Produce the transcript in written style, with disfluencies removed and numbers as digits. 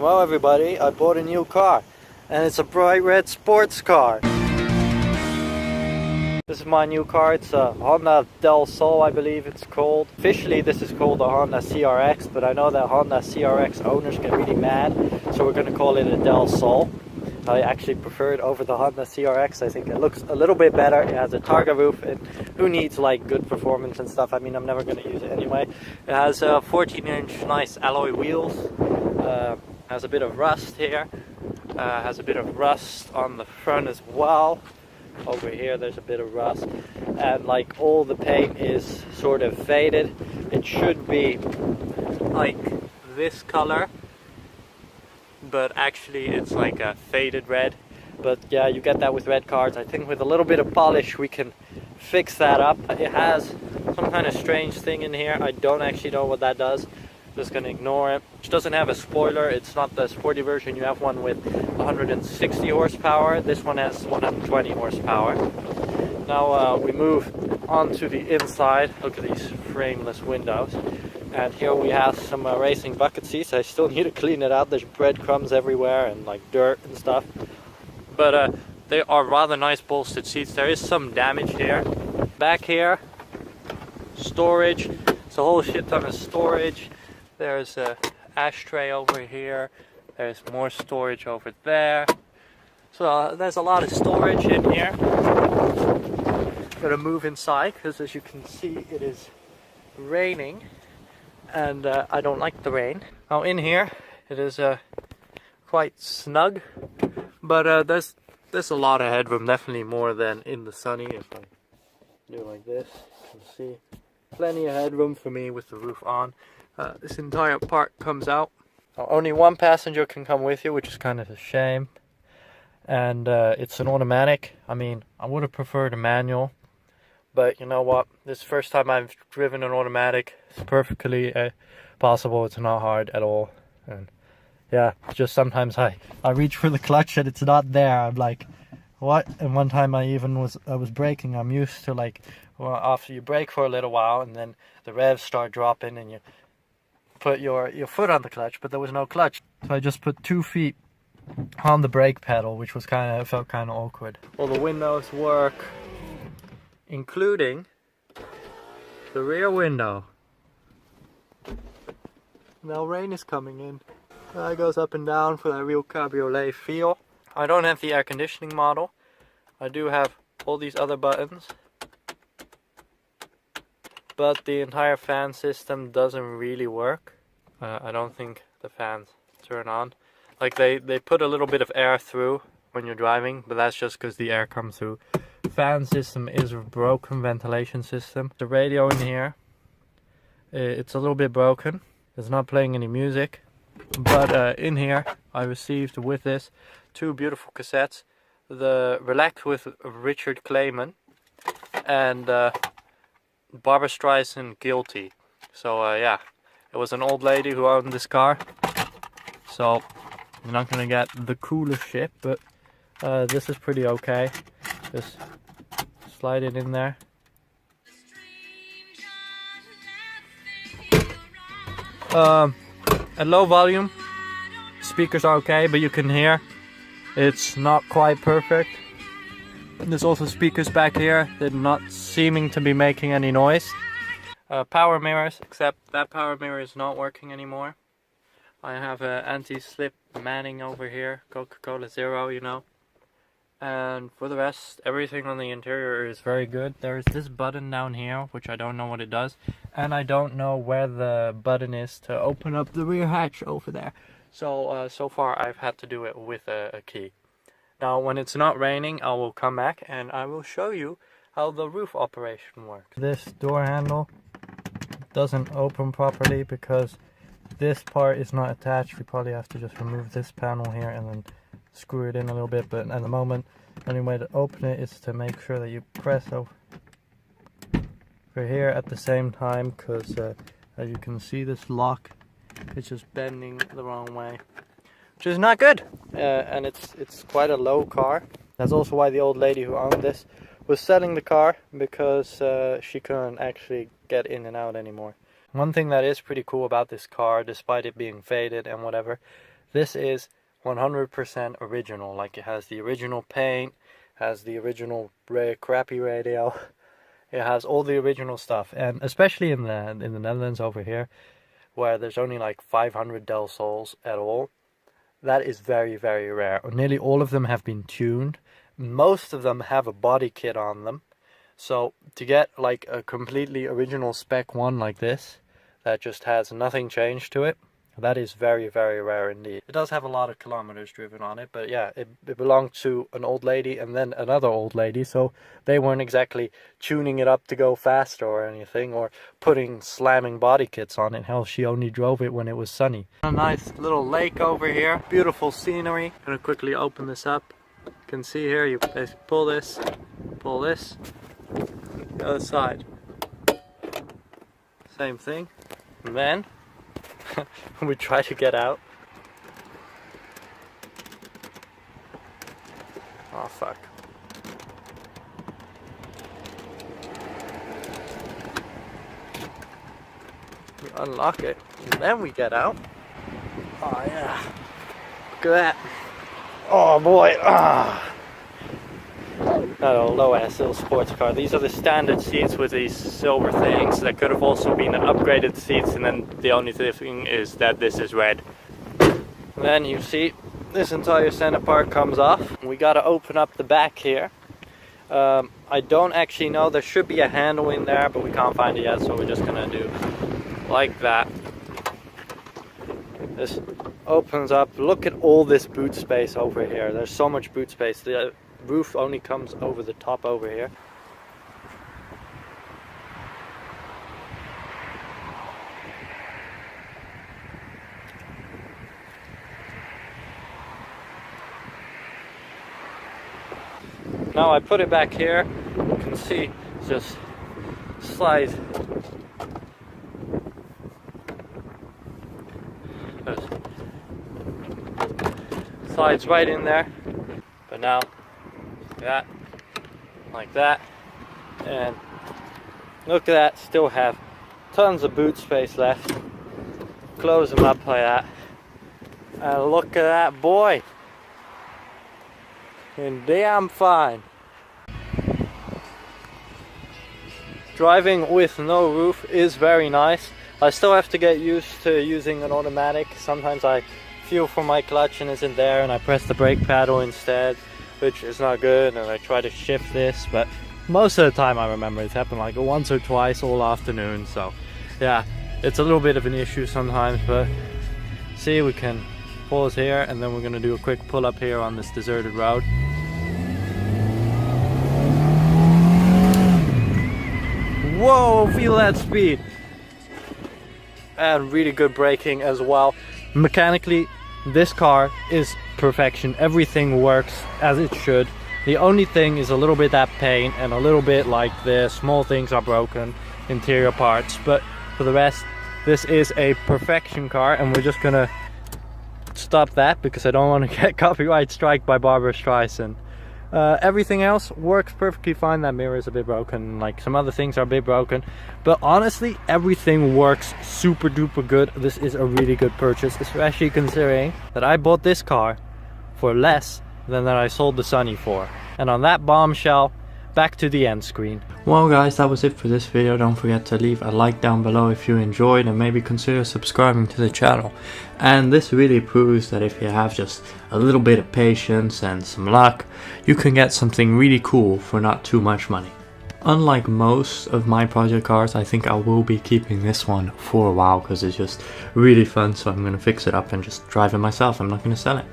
Well everybody, I bought a new car and it's a bright red sports car. This is my new car. It's a Honda Del Sol, I believe it's called. Officially this is called a Honda CRX, but I know that Honda CRX owners get really mad, so we're going to call it a Del Sol. I actually prefer it over the Honda CRX. I think it looks a little bit better. It has a targa roof, and who needs like good performance and stuff? I mean, I'm never going to use it anyway. It has 14-inch nice alloy wheels. Has a bit of rust here. Has a bit of rust on the front as well. Over here there's a bit of rust, and like all the paint is sort of faded. It should be like this color, but actually it's like a faded red. But yeah, you get that with red cars. I think with a little bit of polish we can fix that up. It has some kind of strange thing in here. I don't actually know what that does. Just gonna ignore it. It doesn't have a spoiler. It's not the sporty version. You have one with 160 horsepower. This one has 120 horsepower. Now we move on to the inside. Look at these frameless windows. And here we have some racing bucket seats. I still need to clean it out. There's breadcrumbs everywhere and like dirt and stuff. But they are rather nice bolstered seats. There is some damage here. Back here, storage. It's a whole shit ton of storage. There's a ashtray over here. There's more storage over there. So there's a lot of storage in here. Gotta move inside because, as you can see, it is raining, and I don't like the rain. Now in here it is quite snug, but there's a lot of headroom, definitely more than in the sunny. If I do like this, you can see plenty of headroom for me with the roof on. This entire part comes out. Now, only one passenger can come with you, which is kind of a shame. And it's an automatic. I mean, I would have preferred a manual, but you know what? This is the first time I've driven an automatic. It's perfectly possible. It's not hard at all. And yeah, just sometimes I reach for the clutch and it's not there. I'm like, what? And one time I was braking. I'm used to like, well, after you brake for a little while and then the revs start dropping and you put your foot on the clutch, but there was no clutch. So I just put 2 feet on the brake pedal, which was felt kind of awkward. All the windows work, including the rear window. Now rain is coming in. It goes up and down for that real cabriolet feel. I don't have the air conditioning model. I do have all these other buttons, but the entire fan system doesn't really work. I don't think the fans turn on. Like they put a little bit of air through when you're driving, but that's just because the air comes through. Fan system is a broken ventilation system. The radio in here, it's a little bit broken. It's not playing any music. But in here I received with this 2 beautiful cassettes. The Relax with Richard Clayman and Barbra Streisand Guilty. So yeah, it was an old lady who owned this car, so you're not gonna get the coolest shit, but this is pretty okay. Just slide it in there. At low volume, speakers are okay, but you can hear it's not quite perfect. And there's also speakers back here that are not seeming to be making any noise. Power mirrors, except that power mirror is not working anymore. I have an anti-slip manning over here, Coca-Cola Zero, you know. And for the rest, everything on the interior is very good. There's this button down here, which I don't know what it does. And I don't know where the button is to open up the rear hatch over there. So, so far I've had to do it with a key. Now, when it's not raining, I will come back and I will show you how the roof operation works. This door handle doesn't open properly because this part is not attached. You probably have to just remove this panel here and then screw it in a little bit. But at the moment, the only way to open it is to make sure that you press over here at the same time, because as you can see, this lock is just bending the wrong way, which is not good. And it's quite a low car. That's also why the old lady who owned this was selling the car, because she couldn't actually get in and out anymore. One thing that is pretty cool about this car, despite it being faded and whatever, This is 100% original. Like, it has the original paint, has the original crappy radio. It has all the original stuff, and especially in the Netherlands over here, where there's only like 500 Del Sols at all. That is very, very rare. Nearly all of them have been tuned. Most of them have a body kit on them. So to get like a completely original spec one like this, that just has nothing changed to it, that is very, very rare indeed. It does have a lot of kilometers driven on it, but yeah, it belonged to an old lady and then another old lady, so they weren't exactly tuning it up to go faster or anything, or slamming body kits on it. Hell, she only drove it when it was sunny. A nice little lake over here, beautiful scenery. I'm gonna quickly open this up. You can see here, you basically pull this, the other side. Same thing, and then we try to get out. Oh fuck. We unlock it, and then we get out. Oh yeah. Look at that. Oh boy. Ah. Not a low-ass little sports car. These are the standard seats with these silver things. That could have also been upgraded seats, and then the only thing is that this is red. And then you see this entire center part comes off. We got to open up the back here. I don't actually know. There should be a handle in there, but we can't find it yet, so we're just gonna do like that. This opens up. Look at all this boot space over here. There's so much boot space. The roof only comes over the top over here. Now I put it back here. You can see it just slides. Slides right in there. But now that, like that, and look at that, still have tons of boot space left. Close them up like that, and look at that boy, and damn fine. Driving with no roof is very nice. I still have to get used to using an automatic. Sometimes I feel for my clutch and isn't there, and I press the brake pedal instead, which is not good, and I try to shift this, but most of the time I remember it's happened like once or twice all afternoon. So yeah, it's a little bit of an issue sometimes, but see, we can pause here, and then we're gonna do a quick pull up here on this deserted road. Whoa, feel that speed! And really good braking as well. Mechanically, this car is perfection. Everything works as it should. The only thing is a little bit that paint, and a little bit like the small things are broken, interior parts, but for the rest, this is a perfection car, and we're just gonna stop that because I don't want to get copyright strike by Barbara Streisand. Everything else works perfectly fine. That mirror is a bit broken, like some other things are a bit broken, but honestly everything works super duper good. This is a really good purchase, especially considering that I bought this car for less than that I sold the Sunny for. And on that bombshell, back to the end screen. Well guys, that was it for this video. Don't forget to leave a like down below if you enjoyed, and maybe consider subscribing to the channel. And this really proves that if you have just a little bit of patience and some luck, you can get something really cool for not too much money. Unlike most of my project cars, I think I will be keeping this one for a while because it's just really fun, so I'm going to fix it up and just drive it myself. I'm not going to sell it.